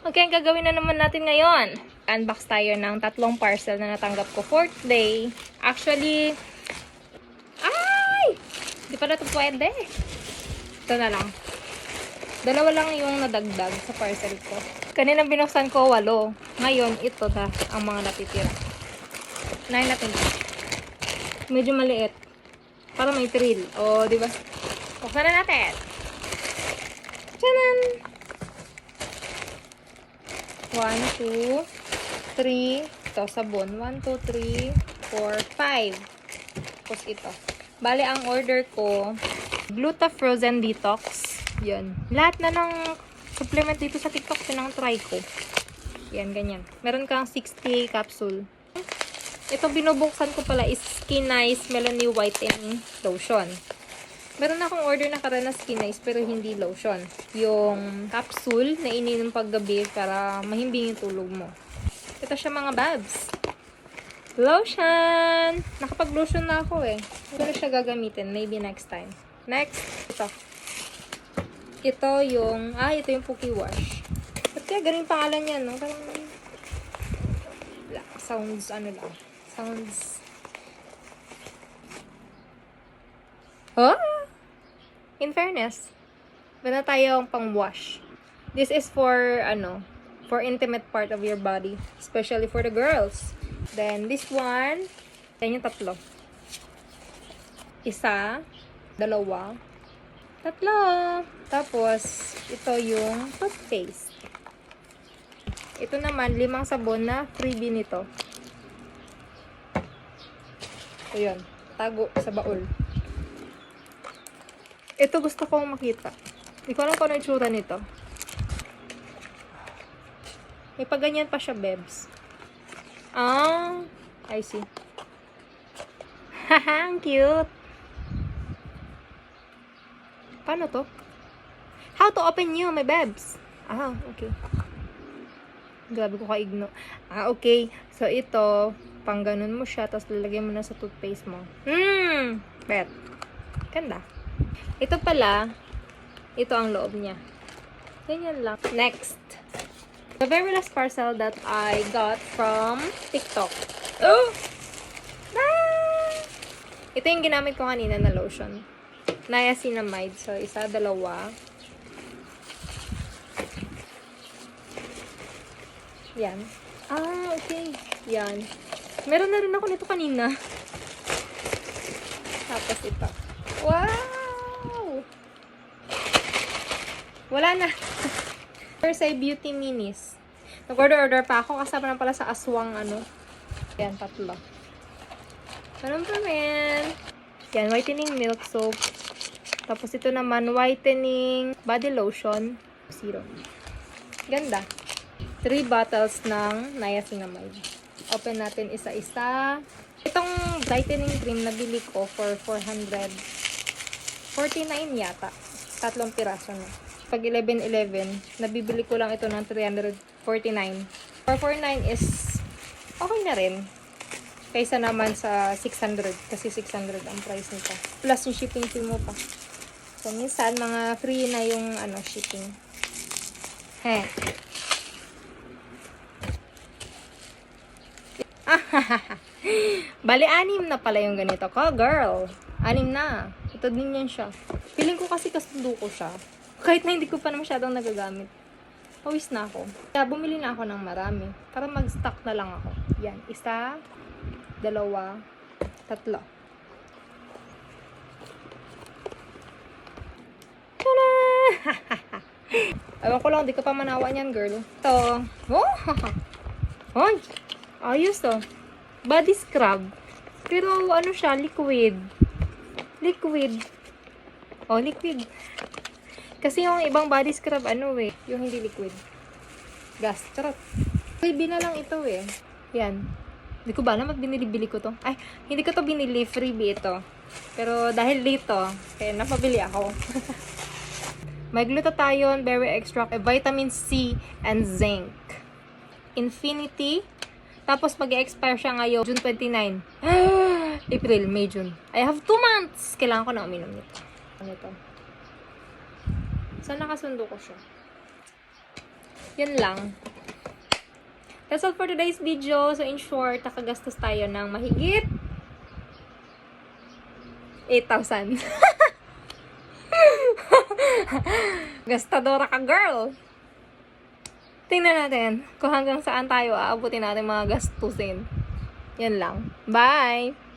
Okay, ang gagawin na naman natin ngayon. Unbox tayo ng 3 parcel na natanggap ko for today. Actually, di pa na ito pwede. Ito na lang. 2 lang yung nadagdag sa parcel ko. Kanina binuksan ko 8. Ngayon, ito na ang mga natitira. Unahin natin. Medyo maliit. Para may thrill. O, di ba? Buksan na natin. Tchanan! 1, 2, 3. Ito, sabon. 1, 2, 3, 4, 5. Tapos ito. Bale, ang order ko, Gluta Frozen Detox. Yan. Lahat na ng supplement dito sa TikTok, pinang-try ko. Yan, ganyan. Meron kang 60 capsule. Ito, binubuksan ko pala is Skin Nice Melanie Whitening Lotion. Meron akong order na karana Skin Nice, pero hindi lotion. Yung capsule na ininom paggabi para mahimbing yung tulog mo. Ito siya mga babs. Lotion! Nakapag-lotion na ako eh. Hindi ko na siya gagamitin. Maybe next time. Next, ito. Ito yung Puki Wash. Ba't kaya ganun pangalan niya, no? Parang, sounds, Sounds, in fairness, meron tayong pang-wash. This is for, for intimate part of your body. Especially for the girls. Then, this one, yan yung 3. 1, 2, 3. Tapos, ito yung toothpaste. Ito naman, 5 sabon na freebie nito. Ayan, tago sa baul. Ito gusto kong makita. Hindi ko alam kung ano yung tsura nito. May paganyan pa siya, bebs. I see. Haha, ang cute. Paano to? How to open you, my bebs? Okay. Grabe ko ka-igno. Okay. So, ito, pang ganun mo siya, tapos lalagay mo na sa toothpaste mo. Bet. Ganda. Ito pala, ito ang loob niya. Ganyan lang. Next. The very last parcel that I got from TikTok. Ito yung ginamit ko kanina na lotion. Niacinamide. So, 1, 2. Yan. Okay. Yan. Meron na rin ako nito kanina. Tapos ito. Wow! Wala na. Versailles Beauty Minis. Nag-order pa ako. Kasama na pala sa aswang Yan, 3. Anong pa, men? Yan, whitening milk soap. Tapos ito naman, whitening body lotion. Serum. Ganda. 3 bottles ng niacinamide. Open natin isa-isa. Itong whitening cream nabili ko for 449 yata. 3 piraso na. Pag 11-11, nabibili ko lang ito ng 349. 449 is okay na rin. Kaysa naman sa 600. Kasi 600 ang price nito. Plus yung shipping fee mo pa. So, minsan, mga free na yung shipping. Bali, 6 na pala yung ganito ko, girl. 6 na. Ito din yan siya. Feeling ko kasi kasundo ko siya. Kahit na hindi ko pa na masyadong nagagamit. Pawis na ako. Kaya bumili na ako ng marami. Para mag-stock na lang ako. Yan. 1, 2, 3. Tada! Ewan ko lang, di ka pa manawa niyan, girl. Ito. Hoy! Ayos to. Body scrub. Pero siya, liquid. Liquid. Kasi yung ibang body scrub, yung hindi liquid. Gas. Charot. Freebie na lang ito eh. Yan. Hindi ko ba alam at binili ko to. Ay, hindi ko to binili. Freebie ito. Pero dahil dito, kaya napabili ako. May glutathione, berry extract, vitamin C, and zinc. Infinity. Tapos mag-expire siya ngayon, June 29. April, May, June. I have 2 months. Kailangan ko na uminom nito. Saan nakasundo ko siya? Yun lang. That's all for today's video. So, in short, nakagastos tayo ng mahigit 8,000. Gastadora ka, girl! Tingnan natin kung hanggang saan tayo aabutin natin mga gastusin. Yan lang. Bye!